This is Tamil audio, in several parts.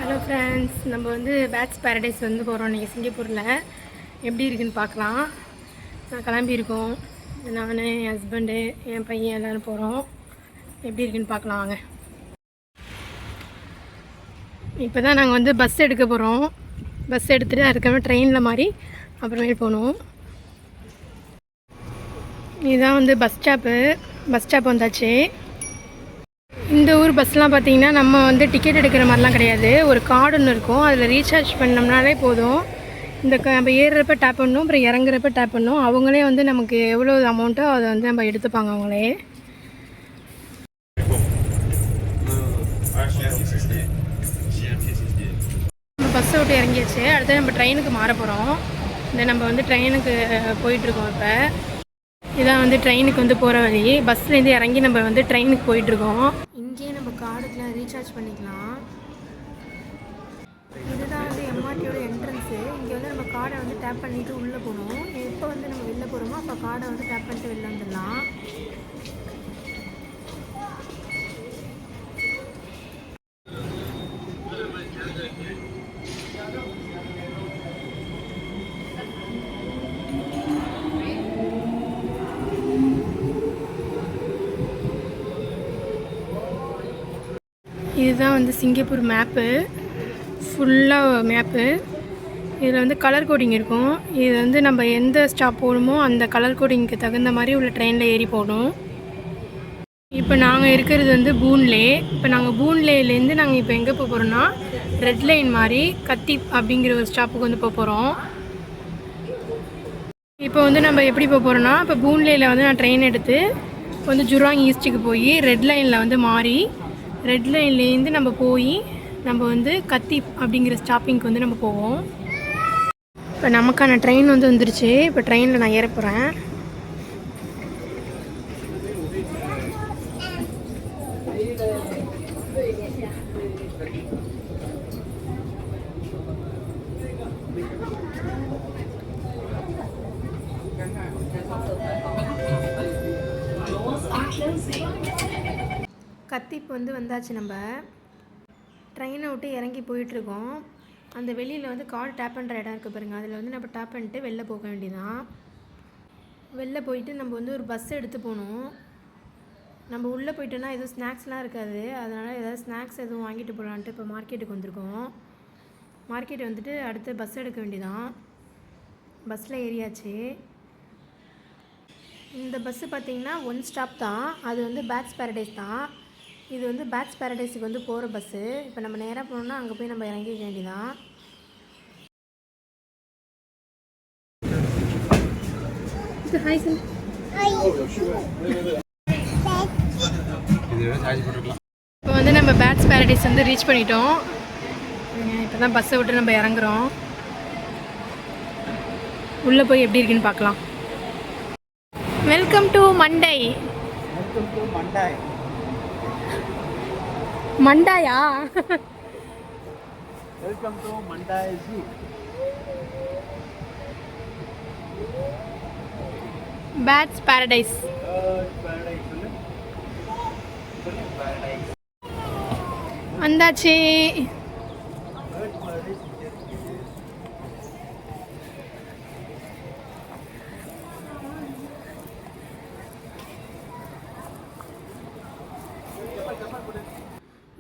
ஹலோ ஃப்ரெண்ட்ஸ், நம்ம வந்து பேட்ஸ் பேரடைஸ் வந்து போகிறோம் இன்றைக்கி சிங்கப்பூரில். எப்படி இருக்குன்னு பார்க்கலாம். நான் கிளம்பியிருக்கோம். நான், என் ஹஸ்பண்டு, என் பையன் எல்லோரும் போகிறோம். எப்படி இருக்குன்னு பார்க்கலாம் வாங்க. இப்போ தான் நாங்கள் வந்து பஸ் எடுக்க போகிறோம். பஸ் எடுத்துகிட்டு அதுக்கப்புறம் ட்ரெயினில் மாதிரி அப்புறமேல் போகணும். இதுதான் வந்து பஸ் ஸ்டாப் வந்தாச்சு. இந்த ஊர் பஸ்லாம் பார்த்திங்கன்னா நம்ம வந்து டிக்கெட் எடுக்கிற மாதிரிலாம் கிடையாது. ஒரு கார்டு ஒன்று இருக்கும், அதில் ரீசார்ஜ் பண்ணோம்னாலே போதும். நம்ம ஏறுறப்ப டேப் பண்ணணும், அப்புறம் இறங்குறப்ப டேப் பண்ணணும். அவங்களே வந்து நமக்கு எவ்வளோ அமௌண்ட்டோ அதை வந்து நம்ம எடுத்துப்பாங்க அவங்களே. நம்ம பஸ்ஸை விட்டு இறங்கியாச்சு. அடுத்து நம்ம ட்ரெயினுக்கு மாற போகிறோம். நம்ம வந்து ட்ரெயினுக்கு போயிட்டுருக்கோம். இப்போ இதான் வந்து ட்ரெயினுக்கு வந்து போகிற வழி. பஸ்லேருந்து இறங்கி நம்ம வந்து ட்ரெயினுக்கு போயிட்டுருக்கோம். இங்கேயே நம்ம கார்டுக்கெலாம் ரீசார்ஜ் பண்ணிக்கலாம். இதுதான் வந்து எம்ஆர்டியோட என்ட்ரன்ஸு. இங்கே வந்து நம்ம கார்டை வந்து டேப் பண்ணிவிட்டு உள்ளே போகணும். எப்போ வந்து நம்ம வெளில போகிறோமோ அப்போ கார்டை வந்து டேப் பண்ணிட்டு வெளில வந்துடலாம். இதுதான் வந்து சிங்கப்பூர் மேப்பு, ஃபுல்லாக மேப்பு. இதில் வந்து கலர் கோடிங் இருக்கும். இது வந்து நம்ம எந்த ஸ்டாப் போகணுமோ அந்த கலர் கோடிங்க்கு தகுந்த மாதிரி உள்ள ட்ரெயினில் ஏறி போகணும். இப்போ நாங்கள் இருக்கிறது வந்து பூன்லே. இப்போ நாங்கள் பூன்லேலேருந்து நாங்கள் இப்போ எங்கே போக போகிறோன்னா ரெட் லைன் மாதிரி கத்திப் அப்படிங்கிற ஒரு ஸ்டாப்புக்கு வந்து போக போகிறோம். இப்போ வந்து நம்ம எப்படி போக போகிறோன்னா, இப்போ பூன்லேயில் வந்து நான் ட்ரெயின் எடுத்து வந்து ஜுராங் ஈஸ்ட்டுக்கு போய் ரெட் லைனில் வந்து மாறி ரெட் லைன்லேருந்து நம்ம போய் நம்ம வந்து கத்திப் அப்படிங்கிற ஸ்டாப்பிங்க்கு வந்து நம்ம போவோம். இப்போ நமக்கான ட்ரெயின் வந்து வந்துருச்சு. இப்போ ட்ரெயினில் நான் ஏற போகிறேன். கத்திப் வந்து வந்தாச்சு. நம்ம ட்ரெயினை விட்டு இறங்கி போயிட்டுருக்கோம். அந்த வெளியில் வந்து கார்டு டேப் பண்ணுற இடம் இருக்குது பாருங்கள். அதில் வந்து நம்ம டேப் பண்ணிட்டு வெளில போக வேண்டியதான். வெளில போயிட்டு நம்ம வந்து ஒரு பஸ் எடுத்து போகணும். நம்ம உள்ளே போயிட்டோன்னா எதுவும் ஸ்நாக்ஸ்லாம் இருக்காது. அதனால் ஏதாவது ஸ்நாக்ஸ் எதுவும் வாங்கிட்டு போகலான்ட்டு இப்போ மார்க்கெட்டுக்கு வந்திருக்கோம். மார்க்கெட் வந்துட்டு அடுத்து பஸ் எடுக்க வேண்டியதான். பஸ்ஸில் ஏறியாச்சு. இந்த பஸ்ஸு பார்த்திங்கன்னா 1 ஸ்டாப் தான். அது வந்து பேட்ஸ் பேரடைஸ் தான். இது வந்து பேட்ஸ் பேரடைஸுக்கு வந்து போகிற பஸ்ஸு. இப்போ நம்ம நேராக போனோம்னா அங்கே போய் நம்ம இறங்கிக்க வேண்டியதான். இப்போ வந்து நம்ம பேட்ஸ் பேரடைஸ் வந்து ரீச் பண்ணிட்டோம். இப்போ தான் பஸ்ஸை விட்டு நம்ம இறங்குறோம். உள்ளே போய் எப்படி இருக்குன்னு பார்க்கலாம். Welcome to Mandai. மண்டாயா? Welcome to Mandai zoo. Birds paradise. வந்தாச்சு.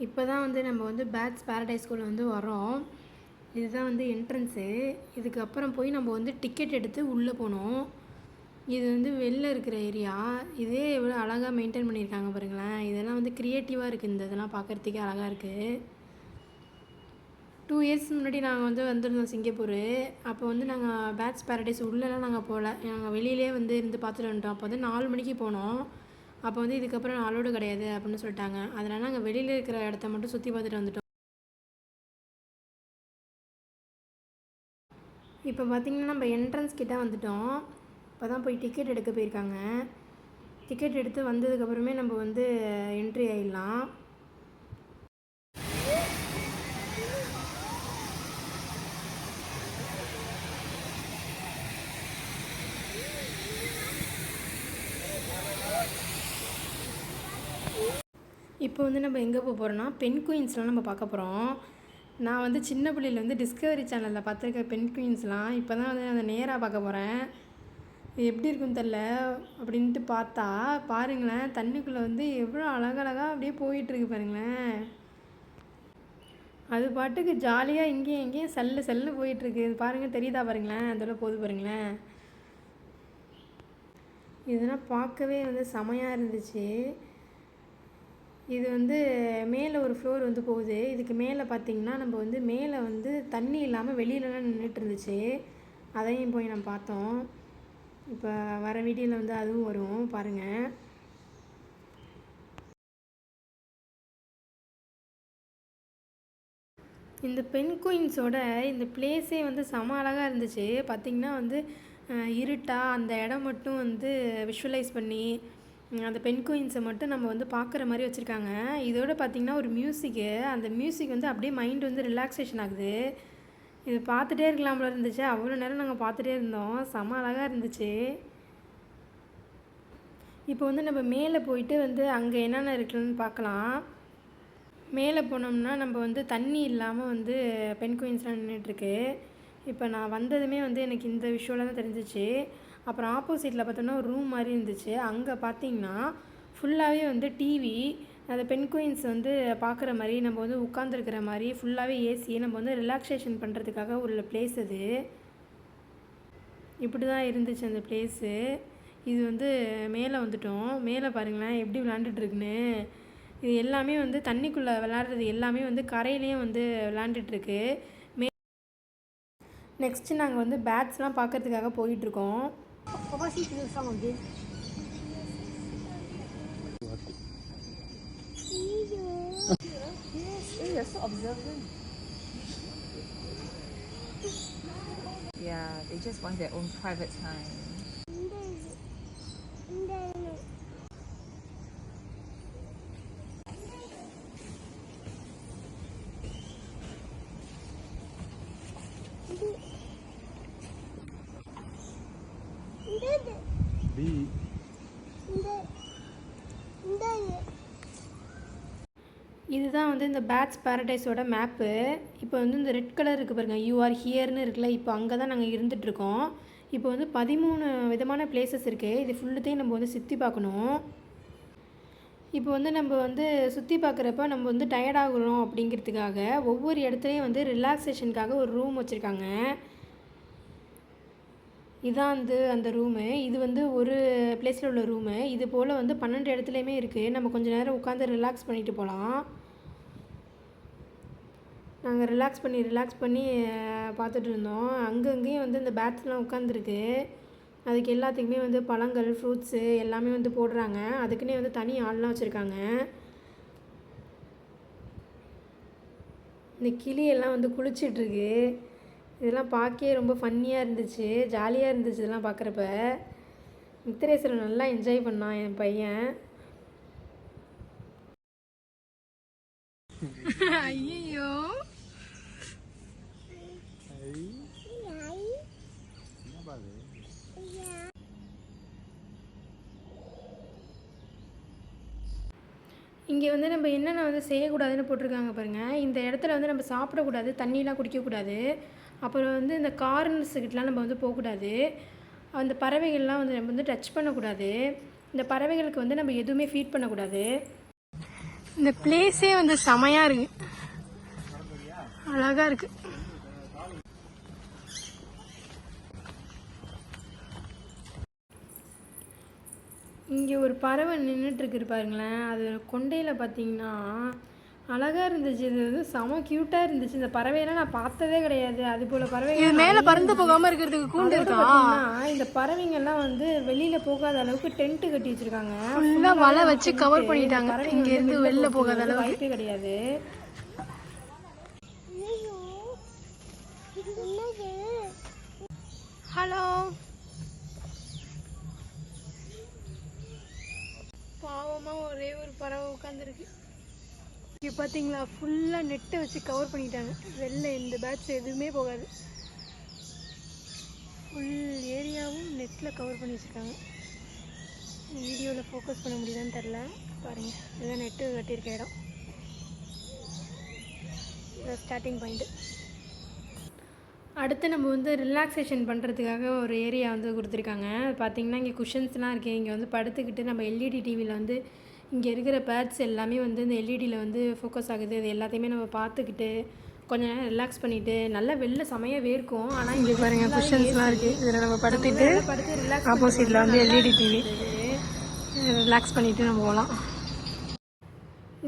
இப்போ தான் வந்து நம்ம வந்து பேட்ஸ் பேரடைஸ்குள்ளே வந்து வரோம். இதுதான் வந்து என்ட்ரன்ஸு. இதுக்கப்புறம் போய் நம்ம வந்து டிக்கெட் எடுத்து உள்ளே போகணும். இது வந்து வெளில இருக்கிற ஏரியா. இதே எவ்வளோ அழகாக மெயின்டைன் பண்ணியிருக்காங்க பாருங்களேன். இதெல்லாம் வந்து க்ரியேட்டிவாக இருக்குது. இதெல்லாம் பார்க்குறதுக்கே அழகாக இருக்குது. 2 இயர்ஸ் முன்னாடி நாங்கள் வந்து வந்திருந்தோம் சிங்கப்பூர். அப்போ வந்து நாங்கள் பேட்ஸ் பேரடைஸ் உள்ளெல்லாம் நாங்கள் போகல. நாங்கள் வெளியிலே வந்து இருந்து பார்த்துட்டு வந்துட்டோம். அப்போ வந்து 4 மணிக்கு போனோம். அப்போ வந்து இதுக்கப்புறம் அலோடு கிடையாது அப்படின்னு சொல்லிட்டாங்க. அதனால் நாங்கள் வெளியில் இருக்கிற இடத்த மட்டும் சுற்றி பார்த்துட்டு வந்துட்டோம். இப்போ பார்த்திங்கன்னா நம்ம என்ட்ரன்ஸ் கிட்டே வந்துட்டோம். இப்போ தான் போய் டிக்கெட் எடுக்க போயிருக்காங்க. டிக்கெட் எடுத்து வந்ததுக்கப்புறமே நம்ம வந்து என்ட்ரி ஆகிடலாம். இப்போ வந்து நம்ம எங்கே போக போகிறோன்னா பெண் குயின்ஸ்லாம் நம்ம பார்க்க போகிறோம். நான் வந்து சின்ன பிள்ளையில வந்து டிஸ்கவரி சேனலில் பார்த்துருக்க பெண் குயின்ஸ்லாம் இப்போ தான் வந்து நான் நேராக பார்க்க போகிறேன். இது எப்படி இருக்குன்னு தெரில. அப்படின்ட்டு பார்த்தா பாருங்களேன், தண்ணிக்குள்ளே வந்து எவ்வளோ அழகழகாக அப்படியே போயிட்டுருக்கு பாருங்களேன். அது பாட்டுக்கு ஜாலியாக இங்கேயும் இங்கேயும் சல்லு சல்லுன்னு போயிட்டுருக்கு. இது பாருங்கள், தெரியுதா பாருங்களேன், அதோட போது பாருங்களேன். இதெல்லாம் பார்க்கவே வந்து செமையாக இருந்துச்சு. இது வந்து மேலே ஒரு ஃப்ளோர் வந்து போகுது. இதுக்கு மேலே பார்த்திங்கன்னா நம்ம வந்து மேலே வந்து தண்ணி இல்லாமல் வெளியிலலாம் நின்றுட்டு இருந்துச்சு. அதையும் போய் நம்ம பார்த்தோம். இப்போ வர வீடியோவில் வந்து அதுவும் வரும் பாருங்கள். இந்த பெண் குயின்ஸோட இந்த பிளேஸே வந்து செம அழகாக இருந்துச்சு. பார்த்திங்கன்னா வந்து இருட்டாக அந்த இடம் மட்டும் வந்து விஷுவலைஸ் பண்ணி அந்த பெண் குயின்ஸை மட்டும் நம்ம வந்து பார்க்குற மாதிரி வச்சுருக்காங்க. இதோட பார்த்திங்கன்னா ஒரு மியூசிக்கு, அந்த மியூசிக் வந்து அப்படியே மைண்ட் வந்து ரிலாக்ஸேஷன் ஆகுது. இது பார்த்துட்டே இருக்கலாம்ல இருந்துச்சு. அவ்வளோ நேரம் நாங்கள் பார்த்துட்டே இருந்தோம். செம அழகாக இருந்துச்சு. இப்போ வந்து நம்ம மேலே போயிட்டு வந்து அங்கே என்னென்ன இருக்குன்னு பார்க்கலாம். மேலே போனோம்னா நம்ம வந்து தண்ணி இல்லாமல் வந்து பெண் குயின்ஸ்லாம் நின்றுட்டுருக்கு. இப்போ நான் வந்ததுமே வந்து எனக்கு இந்த விஷயம்லாம் தான் தெரிஞ்சிச்சு. அப்புறம் ஆப்போசிட்டில் பார்த்தோம்னா ஒரு ரூம் மாதிரி இருந்துச்சு. அங்கே பார்த்திங்கன்னா ஃபுல்லாகவே வந்து டிவி, அந்த பெண் குயின்ஸ் வந்து பார்க்குற மாதிரி, நம்ம வந்து உட்காந்துருக்கிற மாதிரி ஃபுல்லாகவே ஏசி, நம்ம வந்து ரிலாக்ஸேஷன் பண்ணுறதுக்காக உள்ள பிளேஸ் அது. இப்படி தான் இருந்துச்சு அந்த பிளேஸு. இது வந்து மேலே வந்துட்டோம். மேலே பாருங்களேன் எப்படி விளாண்டுட்டுருக்குன்னு. இது எல்லாமே வந்து தண்ணிக்குள்ளே விளாட்றது எல்லாமே வந்து கரையிலையும் வந்து விளாண்டுட்டுருக்கு. நெக்ஸ்ட்டு நாங்கள் வந்து பேட்ஸ்லாம் பார்க்கறதுக்காக போயிட்டுருக்கோம். Yeah, they just want their own private time. இதுதான் வந்து இந்த பேட்ஸ் பேரடைஸோட மேப்பு. இப்போ வந்து இந்த ரெட் கலர் இருக்குது பாருங்கள், யூ ஆர் ஹியர்னு இருக்குல்ல. இப்போ அங்கே தான் நாங்கள் இருந்துகிட்ருக்கோம். இப்போ வந்து 13 விதமான பிளேசஸ் இருக்குது. இது ஃபுல்லுத்தையும் நம்ம வந்து சுற்றி பார்க்கணும். இப்போ வந்து நம்ம வந்து சுற்றி பார்க்குறப்ப நம்ம வந்து டயர்டாகிறோம் அப்படிங்கிறதுக்காக ஒவ்வொரு இடத்துலையும் வந்து ரிலாக்ஸேஷனுக்காக ஒரு ரூம் வச்சுருக்காங்க. இதான் வந்து அந்த ரூமு. இது வந்து ஒரு பிளேஸில் உள்ள ரூமு. இது போல் வந்து 12 இடத்துலையுமே இருக்குது. நம்ம கொஞ்சம் நேரம் உட்காந்து ரிலாக்ஸ் பண்ணிட்டு போகலாம். நாங்கள் ரிலாக்ஸ் பண்ணி பார்த்துட்டு இருந்தோம். அங்கங்கேயும் வந்து இந்த பேட்ஸ்லாம் உட்காந்துருக்கு. அதுக்கு எல்லாத்துக்குமே வந்து பழங்கள், ஃப்ரூட்ஸு எல்லாமே வந்து போடுறாங்க. அதுக்குன்னே வந்து தனி ஆள்லாம் வச்சுருக்காங்க. இந்த கிளியெல்லாம் வந்து குளிச்சிட்ருக்கு. இதெல்லாம் பார்க்கவே ரொம்ப ஃபன்னியாக இருந்துச்சு, ஜாலியாக இருந்துச்சு இதெல்லாம் பார்க்குறப்ப. முத்திரேஸ்வரன் நல்லா என்ஜாய் பண்ணான் என் பையன். ஐயோ, இங்கே வந்து நம்ம என்னென்ன வந்து செய்யக்கூடாதுன்னு போட்டிருக்காங்க பாருங்கள். இந்த இடத்துல வந்து நம்ம சாப்பிடக்கூடாது, தண்ணிலாம் குடிக்கக்கூடாது. அப்புறம் வந்து இந்த கார்னர்ஸுக்கிட்டலாம் நம்ம வந்து போகக்கூடாது. அந்த பறவைகள்லாம் வந்து நம்ம வந்து டச் பண்ணக்கூடாது. இந்த பறவைகளுக்கு வந்து நம்ம எதுவுமே ஃபீட் பண்ணக்கூடாது. இந்த பிளேஸே வந்து செமையாக இருக்குது, அழகாக இருக்குது. இங்கே ஒரு பறவை நின்றுட்டுருக்கு பாருங்களேன். அது கொண்டையில் பார்த்தீங்கன்னா அழகாக இருந்துச்சு. இது வந்து செம க்யூட்டாக இருந்துச்சு. இந்த பறவையெல்லாம் நான் பார்த்ததே கிடையாது. அது போல் பறவைகள் மேலே பறந்து போகாமல் இருக்கிறதுக்கு கூண்டு பார்த்தீங்கன்னா இந்த பறவைங்கள்லாம் வந்து வெளியில் போகாத அளவுக்கு டென்ட்டு கட்டி வச்சுருக்காங்க. ஃபுல்லாக வலை வச்சு கவர் பண்ணிட்டாங்க. இங்கேருந்து வெளில போகாத அளவுக்கு வாய்ப்பே கிடையாது. ஹலோ, பாவமாக ஒரே ஒரு பறவை உட்காந்துருக்கு. இங்கே பார்த்தீங்களா, ஃபுல்லாக நெட்டை வச்சு கவர் பண்ணிட்டாங்க. வெளில இந்த பேட்ச் எதுவுமே போகாது. ஃபுல் ஏரியாவும் நெட்டில் கவர் பண்ணி வச்சுருக்காங்க. வீடியோவில் ஃபோக்கஸ் பண்ண முடியுதான்னு தெரில. பாருங்கள், இதுதான் நெட்டு கட்டியிருக்க இடம். இந்த ஸ்டார்டிங் பாயிண்ட்டு. அடுத்து நம்ம வந்து ரிலாக்ஸேஷன் பண்ணுறதுக்காக ஒரு ஏரியா வந்து கொடுத்துருக்காங்க. பார்த்திங்கன்னா இங்கே குஷன்ஸ்லாம் இருக்குது. இங்கே வந்து படுத்துக்கிட்டு நம்ம எல்இடி டிவியில் வந்து இங்கே இருக்கிற பேட்ஸ் எல்லாமே வந்து இந்த எல்இடியில் வந்து ஃபோக்கஸ் ஆகுது. அது எல்லாத்தையுமே நம்ம பார்த்துக்கிட்டு கொஞ்ச நேரம் ரிலாக்ஸ் பண்ணிவிட்டு நல்லா வெளில செமையாக வேர்க்கும். ஆனால் இங்கே பாருங்கள் குஷன்ஸ்லாம் இருக்குது. இதில் நம்ம படுத்து ரிலாக்ஸ் ஆப்போசிட்டில் வந்து எல்இடி டிவி ரிலாக்ஸ் பண்ணிவிட்டு நம்ம போகலாம்.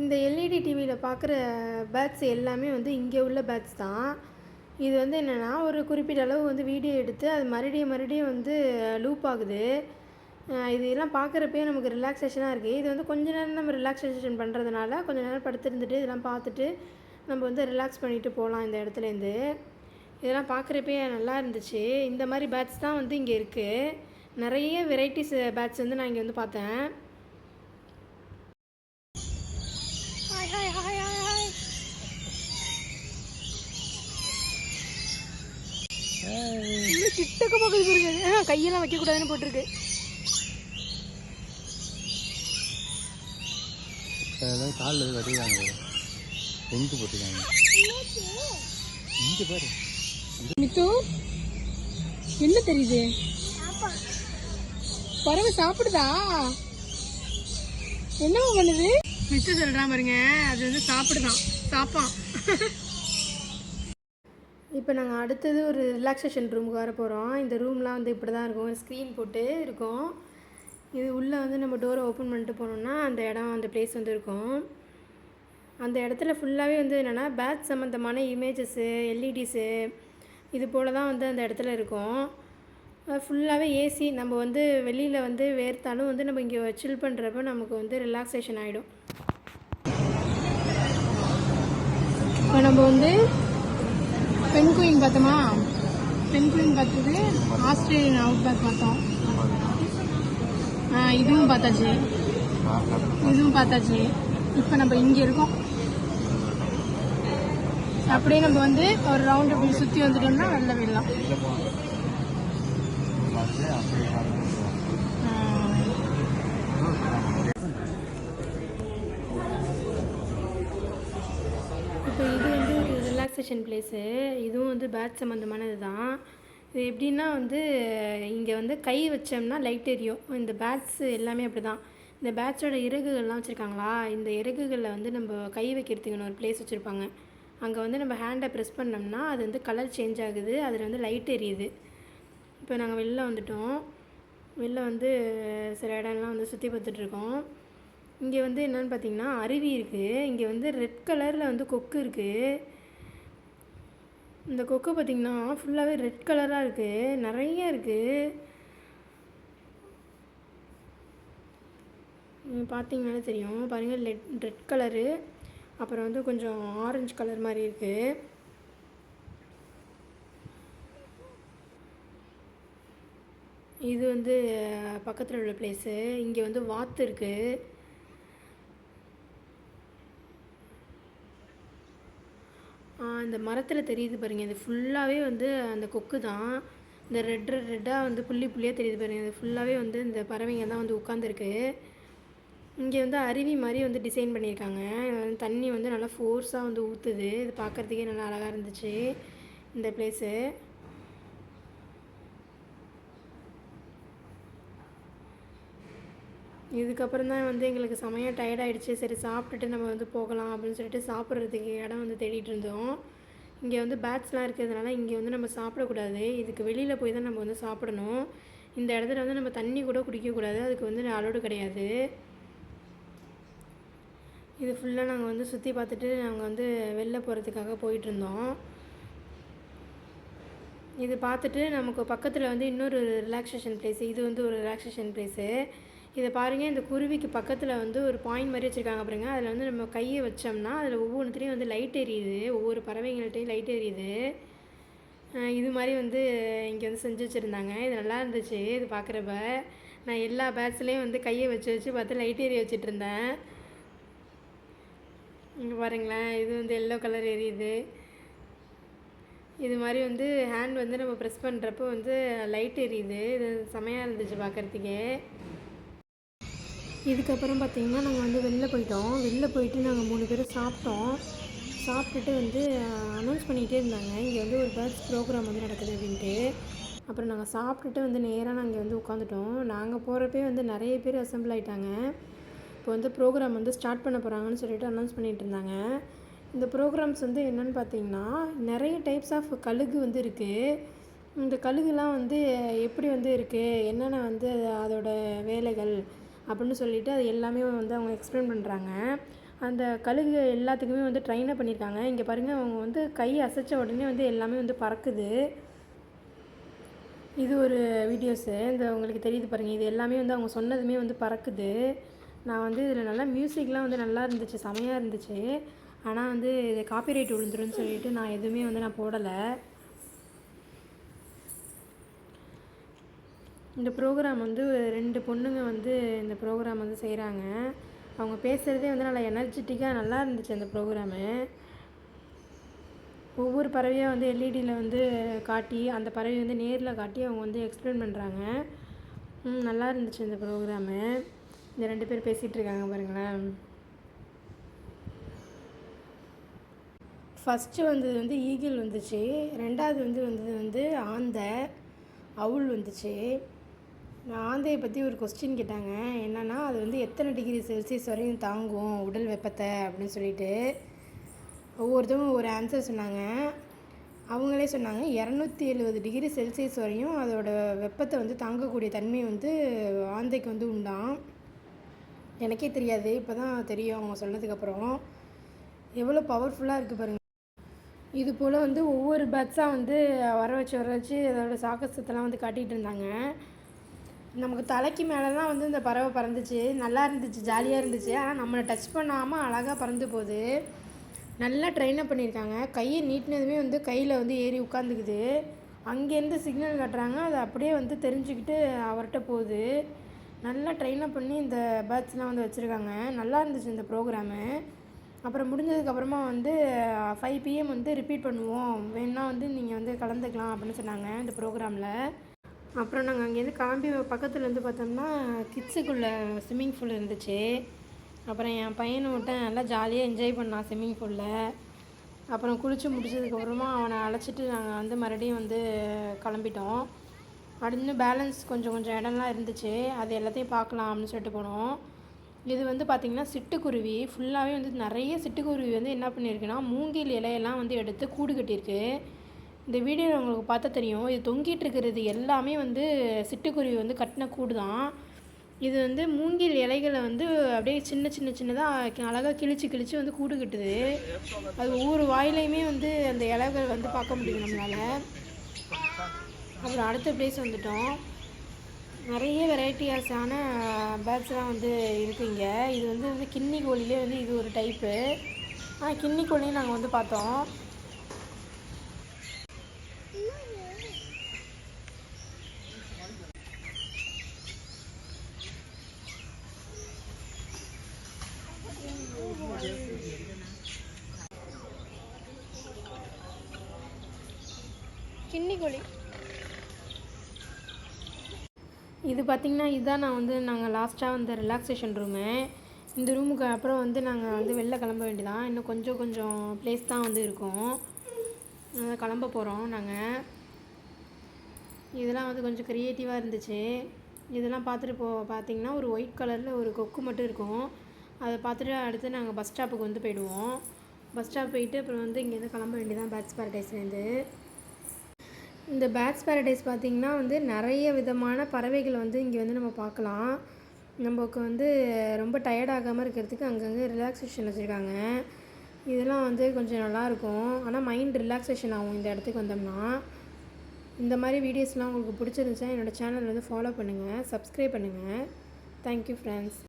இந்த எல்இடி டிவியில் பார்க்குற பேட்ஸ் எல்லாமே வந்து இங்கே உள்ள பேட்ஸ் தான். இது வந்து என்னென்னா ஒரு குறிப்பிட்ட அளவு வந்து வீடியோ எடுத்து அது மறுபடியும் வந்து லூப் ஆகுது. இதெல்லாம் பார்க்குறப்பே நமக்கு ரிலாக்ஸேஷனாக இருக்குது. இது வந்து கொஞ்ச நேரம் நம்ம ரிலாக்ஸேஷன் பண்ணுறதுனால கொஞ்சம் நேரம் படுத்துருந்துட்டு இதெல்லாம் பார்த்துட்டு நம்ம வந்து ரிலாக்ஸ் பண்ணிவிட்டு போகலாம் இந்த இடத்துலேருந்து. இதெல்லாம் பார்க்குறப்பே நல்லா இருந்துச்சு. இந்த மாதிரி பேட்ஸ் தான் வந்து இங்கே இருக்குது. நிறைய வெரைட்டிஸ் பேட்ஸ் வந்து நான் இங்கே வந்து பார்த்தேன். கிட்டக்க பக்கத்து இருக்கு. கையெல்லாம் வைக்கக்கூடாதுன்னு போட்டிருக்கு. காலில் வெட்டிருக்காங்க, எங்கே போட்டிருக்காங்க இங்கே பாரு. மித்து என்ன தெரியுது? பறவை சாப்பிடுதா? என்னவா பண்ணுது? மித்து சொல்றா பாருங்க, அது வந்து சாப்பிடுதான், சாப்பான். இப்போ நாங்கள் அடுத்தது ஒரு ரிலாக்ஸேஷன் ரூமுக்கு வர போகிறோம். இந்த ரூம்லாம் வந்து இப்படி தான் இருக்கும். ஸ்க்ரீன் போட்டு இருக்கும். இது உள்ளே வந்து நம்ம டோரை ஓப்பன் பண்ணிட்டு போனோம்னா அந்த இடம், அந்த பிளேஸ் வந்து இருக்கும். அந்த இடத்துல ஃபுல்லாகவே வந்து என்னென்னா பேட்ஸ் சம்மந்தமான இமேஜஸ்ஸு, எல்இடிஸு இது போல் தான் வந்து அந்த இடத்துல இருக்கும். ஃபுல்லாகவே ஏசி. நம்ம வந்து வெளியில் வந்து வேர்த்தாலும் வந்து நம்ம இங்கே சில் பண்ணுறப்ப நமக்கு வந்து ரிலாக்ஸேஷன் ஆகிடும். இப்போ நம்ம வந்து பென்குயின் பார்த்தோமா? பென்குயின் பார்த்தது, ஆஸ்திரேலியன் அவுட்பேக் பார்த்தோம். இதுவும் பார்த்தாச்சு, இதுவும் பார்த்தாச்சு. இப்போ நம்ம இங்கே இருக்கோம். அப்படியே நம்ம வந்து ஒரு ரவுண்ட் அப்படி சுற்றி வந்துட்டோம்னா வெளில போயிடலாம். இப்போ இது வந்து ஒரு ரிலாக்ஸேஷன் பிளேஸு. இதுவும் வந்து பேட் சம்மந்தமானது தான். இது எப்படின்னா வந்து இங்கே வந்து கை வச்சோம்னா லைட் எரியும். இந்த பேட்ஸ் எல்லாமே அப்படி தான். இந்த பேட்ஸோட இறகுகள்லாம் வச்சுருக்காங்களா, இந்த இறகுகளில் வந்து நம்ம கை வைக்கிறதுக்குன்னு ஒரு பிளேஸ் வச்சுருப்பாங்க. அங்கே வந்து நம்ம ஹேண்டை ப்ரெஸ் பண்ணோம்னா அது வந்து கலர் சேஞ்ச் ஆகுது, அதில் வந்து லைட் எரியுது. இப்போ நாங்கள் வெளில வந்துட்டோம். வெளில வந்து சில இடம்லாம் வந்து சுற்றி பார்த்துட்ருக்கோம். இங்கே வந்து என்னென்னு பார்த்தீங்கன்னா அருவி இருக்குது. இங்கே வந்து ரெட் கலரில் வந்து கொக்கு இருக்குது. இந்த கொக்கு பார்த்திங்கன்னா ஃபுல்லாகவே ரெட் கலராக இருக்குது, நிறைய இருக்குது. பார்த்தீங்கன்னாலே தெரியும். பாருங்கள், ரெட் கலரு, அப்புறம் வந்து கொஞ்சம் ஆரஞ்சு கலர் மாதிரி இருக்குது. இது வந்து பக்கத்தில் உள்ள பிளேஸு. இங்கே வந்து வாத்து இருக்குது. இந்த மரத்தில் தெரியுது பாருங்கள், இது ஃபுல்லாகவே வந்து அந்த கொக்கு தான். இந்த ரெட்டாக வந்து புள்ளியாக தெரியுது பாருங்கள், இது ஃபுல்லாகவே வந்து இந்த பறவைங்க தான் வந்து உட்காந்துருக்கு. இங்கே வந்து அருவி மாதிரி வந்து டிசைன் பண்ணியிருக்காங்க. தண்ணி வந்து நல்லா ஃபோர்ஸாக வந்து ஊற்றுது. இது பார்க்குறதுக்கே நல்லா அழகாக இருந்துச்சு இந்த பிளேஸு. இதுக்கப்புறம் தான் வந்து எங்களுக்கு செமையாக டயர்டாகிடுச்சு. சரி சாப்பிட்டுட்டு நம்ம வந்து போகலாம் அப்படின்னு சொல்லிட்டு சாப்பிட்றதுக்கு இடம் வந்து தேடிட்டு இருந்தோம். இங்கே வந்து பேட்ஸ்லாம் இருக்கிறதுனால இங்கே வந்து நம்ம சாப்பிடக்கூடாது. இதுக்கு வெளியில் போய் தான் நம்ம வந்து சாப்பிடணும். இந்த இடத்துல வந்து நம்ம தண்ணி கூட குடிக்கக்கூடாது, அதுக்கு வந்து அலோடு கிடையாது. இது ஃபுல்லாக நாங்கள் வந்து சுற்றி பார்த்துட்டு நாங்கள் வந்து வெளில போகிறதுக்காக போயிட்டுருந்தோம். இது பார்த்துட்டு நமக்கு பக்கத்தில் வந்து இன்னொரு ரிலாக்ஸேஷன் பிளேஸு. இது வந்து ஒரு ரிலாக்ஸேஷன் பிளேஸு. இதை பாருங்கள், இந்த குருவிக்கு பக்கத்தில் வந்து ஒரு பாயிண்ட் மாதிரி வச்சுருக்காங்க பாருங்க. அதில் வந்து நம்ம கையை வச்சோம்னா அதில் ஒவ்வொன்றுத்துலேயும் வந்து லைட் எரியுது, ஒவ்வொரு பறவைங்கள்ட்டையும் லைட் எரியுது. இது மாதிரி வந்து இங்கே வந்து செஞ்சு வச்சுருந்தாங்க. இது நல்லா இருந்துச்சு. இது பார்க்குறப்ப நான் எல்லா பேட்ஸ்லேயும் வந்து கையை வச்சு பார்த்து லைட் எரிய வச்சிட்ருந்தேன். இங்கே பாருங்களேன், இது வந்து எல்லோ கலர் எரியுது. இது மாதிரி வந்து ஹேண்ட் வந்து நம்ம ப்ரெஸ் பண்ணுறப்போ வந்து லைட் எரியுது. இது செமையாக இருந்துச்சு பார்க்குறதுக்கே. இதுக்கப்புறம் பார்த்திங்கன்னா நாங்கள் வந்து வெளில போயிட்டு நாங்கள் 3 பேரும் சாப்பிட்டோம். சாப்பிட்டுட்டு வந்து அனௌன்ஸ் பண்ணிகிட்டே இருந்தாங்க இங்கே வந்து ஒரு பேர்ட்ஸ் ப்ரோக்ராம் வந்து நடக்குது அப்படின்ட்டு. அப்புறம் நாங்கள் சாப்பிட்டுட்டு வந்து நேராக நாங்கள் வந்து உட்காந்துட்டோம். நாங்கள் போகிறப்பே வந்து நிறைய பேர் அசெம்பிள் ஆகிட்டாங்க. இப்போ வந்து ப்ரோக்ராம் வந்து ஸ்டார்ட் பண்ண போகிறாங்கன்னு சொல்லிட்டு அனௌன்ஸ் பண்ணிகிட்டு இருந்தாங்க. இந்த ப்ரோக்ராம்ஸ் வந்து என்னென்னு பார்த்தீங்கன்னா நிறைய டைப்ஸ் ஆஃப் கழுகு வந்து இருக்குது. இந்த கழுகுலாம் வந்து எப்படி வந்து இருக்குது, என்னென்ன வந்து அதோட வேலைகள் அப்படின்னு சொல்லிட்டு அது எல்லாமே வந்து அவங்க எக்ஸ்பிளைன் பண்ணுறாங்க. அந்த கழுகு எல்லாத்துக்குமே வந்து ட்ரெயினப் பண்ணியிருக்காங்க. இங்கே பாருங்கள், அவங்க வந்து கை அசைச்ச உடனே வந்து எல்லாமே வந்து பறக்குது. இது ஒரு வீடியோஸு, இந்த உங்களுக்கு தெரியுது பாருங்கள். இது எல்லாமே வந்து அவங்க சொன்னதுமே வந்து பறக்குது. நான் வந்து இதில் நல்லா மியூசிக்லாம் வந்து நல்லா இருந்துச்சு, செமையாக இருந்துச்சு. ஆனால் வந்து இது காப்பிரைட் விழுந்துருன்னு சொல்லிட்டு நான் எதுவுமே வந்து நான் போடலை. இந்த ப்ரோக்ராம் வந்து 2 பொண்ணுங்க வந்து இந்த ப்ரோக்ராம் வந்து செய்கிறாங்க. அவங்க பேசுகிறதே வந்து நல்லா எனர்ஜெட்டிக்காக நல்லா இருந்துச்சு அந்த ப்ரோக்ராமு. ஒவ்வொரு பறவையாக வந்து எல்இடியில் வந்து காட்டி அந்த பறவை வந்து நேரில் காட்டி அவங்க வந்து எக்ஸ்பிளைன் பண்ணுறாங்க. நல்லா இருந்துச்சு இந்த ப்ரோக்ராமு. இந்த 2 பேர் பேசிகிட்டு இருக்காங்க பாருங்களேன். ஃபஸ்ட்டு வந்தது வந்து ஈகிள் வந்துச்சு. 2வது வந்தது வந்து ஆந்தை, அவுள் வந்துச்சு. நான் ஆந்தையை பற்றி ஒரு கொஸ்டின் கேட்டாங்க. என்னென்னா அது வந்து எத்தனை டிகிரி செல்சியஸ் வரையும் தாங்கும் உடல் வெப்பத்தை அப்படின்னு சொல்லிட்டு ஒவ்வொருத்தவங்க ஒரு ஆன்சர் சொன்னாங்க. அவங்களே சொன்னாங்க 270 டிகிரி செல்சியஸ் வரையும் அதோட வெப்பத்தை வந்து தாங்கக்கூடிய தன்மை வந்து ஆந்தைக்கு வந்து உண்டாம். எனக்கே தெரியாது, இப்போ தான் தெரியும் அவங்க சொன்னதுக்கப்புறம். எவ்வளோ பவர்ஃபுல்லாக இருக்குது பாருங்கள். இது போல் வந்து ஒவ்வொரு பேட்ஸாக வந்து வர வச்சு அதோட சாகசத்தெல்லாம் வந்து காட்டிகிட்டு இருந்தாங்க. நமக்கு தலைக்கு மேலெலாம் வந்து இந்த பறவை பறந்துச்சு, நல்லா இருந்துச்சு, ஜாலியாக இருந்துச்சு. ஆனால் நம்மளை டச் பண்ணாமல் அழகாக பறந்து போகுது. நல்லா ட்ரெயினப் பண்ணியிருக்காங்க. கையை நீட்டினதுமே வந்து கையில் வந்து ஏறி உட்காந்துக்குது. அங்கேருந்து சிக்னல் காட்டுறாங்க, அது அப்படியே வந்து தெரிஞ்சுக்கிட்டு அவர்கிட்ட போகுது. நல்லா ட்ரெயினப் பண்ணி இந்த பேர்ட்ஸ்லாம் வந்து வச்சுருக்காங்க. நல்லா இருந்துச்சு இந்த ப்ரோக்ராமு. அப்புறம் முடிஞ்சதுக்கப்புறமா வந்து 5 PM வந்து ரிப்பீட் பண்ணுவோம், வேணால் வந்து நீங்கள் வந்து கலந்துக்கலாம் அப்படின்னு சொன்னாங்க இந்த ப்ரோக்ராமில். அப்புறம் நாங்கள் அங்கேருந்து கிளம்பி பக்கத்தில் வந்து பார்த்தோம்னா கிட்ஸுக்குள்ளே ஸ்விம்மிங் பூல் இருந்துச்சு. அப்புறம் என் பையனை விட்டேன், நல்லா ஜாலியாக என்ஜாய் பண்ணான் ஸ்விம்மிங் பூலில். அப்புறம் குளித்து முடிச்சதுக்கப்புறமா அவனை அழைச்சிட்டு நாங்கள் வந்து மறுபடியும் வந்து கிளம்பிட்டோம். அடுத்து பேலன்ஸ் கொஞ்சம் இடம்லாம் இருந்துச்சு, அது எல்லாத்தையும் பார்க்கலாம் அப்படின்னு சொல்லிட்டு போனோம். இது வந்து பார்த்திங்கன்னா சிட்டுக்குருவி ஃபுல்லாகவே வந்து நிறைய சிட்டுக்குருவி வந்து என்ன பண்ணியிருக்குன்னா மூங்கில் இலையெல்லாம் வந்து எடுத்து கூடு கட்டியிருக்கு. இந்த வீடியோவில் உங்களுக்கு பார்த்தா தெரியும், இது தொங்கிட்டு இருக்கிறது எல்லாமே வந்து சிட்டுக்குருவி வந்து கட்டின கூடு தான். இது வந்து மூங்கில் இலைகளை வந்து அப்படியே சின்னதாக அழகாக கிழிச்சு வந்து கூடு கட்டுது. அது ஒவ்வொரு வாயிலையுமே வந்து அந்த இலைகள் வந்து பார்க்க முடியுது நம்மளால். அப்புறம் அடுத்த பிளேஸ் வந்துட்டோம். நிறைய வெரைட்டியாஸான பேர்ட்ஸ்லாம் வந்து இருக்குங்க. இது வந்து கின்னி கோழிலே வந்து இது ஒரு டைப்பு. கின்னி கோழியும் நாங்கள் வந்து பார்த்தோம். கின்னி கோழி இது பார்த்திங்கன்னா இதுதான் நாங்கள் லாஸ்ட்டாக வந்த ரிலாக்ஸேஷன் ரூமு. இந்த ரூமுக்கு அப்புறம் வந்து நாங்கள் வந்து வெளில கிளம்ப வேண்டியதான். இன்னும் கொஞ்சம் ப்ளேஸ் தான் வந்து இருக்கும், கிளம்ப போகிறோம் நாங்கள். இதெல்லாம் வந்து கொஞ்சம் க்ரியேட்டிவாக இருந்துச்சு. இதெல்லாம் பார்த்துட்டு பார்த்திங்கன்னா ஒரு ஒயிட் கலரில் ஒரு கொக்கு மட்டும் இருக்கும். அதை பார்த்துட்டு அடுத்து நாங்கள் பஸ் ஸ்டாப்புக்கு வந்து போயிடுவோம். பஸ் ஸ்டாப் போயிட்டு அப்புறம் வந்து இங்கேருந்து கிளம்ப வேண்டியதான் பேர்ட்ஸ் பேரடைஸ்லேருந்து. இந்த பேர்ட்ஸ் பேரடைஸ் பார்த்திங்கன்னா வந்து நிறைய விதமான பறவைகள் வந்து இங்கே வந்து நம்ம பார்க்கலாம். நமக்கு வந்து ரொம்ப டயர்டாகாமல் இருக்கிறதுக்கு அங்கங்கே ரிலாக்ஸேஷன் வச்சுருக்காங்க. இதெல்லாம் வந்து கொஞ்சம் நல்லாயிருக்கும். ஆனால் மைண்ட் ரிலாக்ஸேஷன் ஆகும் இந்த இடத்துக்கு வந்தோம்னா. இந்த மாதிரி வீடியோஸ்லாம் உங்களுக்கு பிடிச்சிருந்துச்சா என்னோடய சேனல் வந்து ஃபாலோ பண்ணுங்கள், சப்ஸ்கிரைப் பண்ணுங்கள். Thank you friends.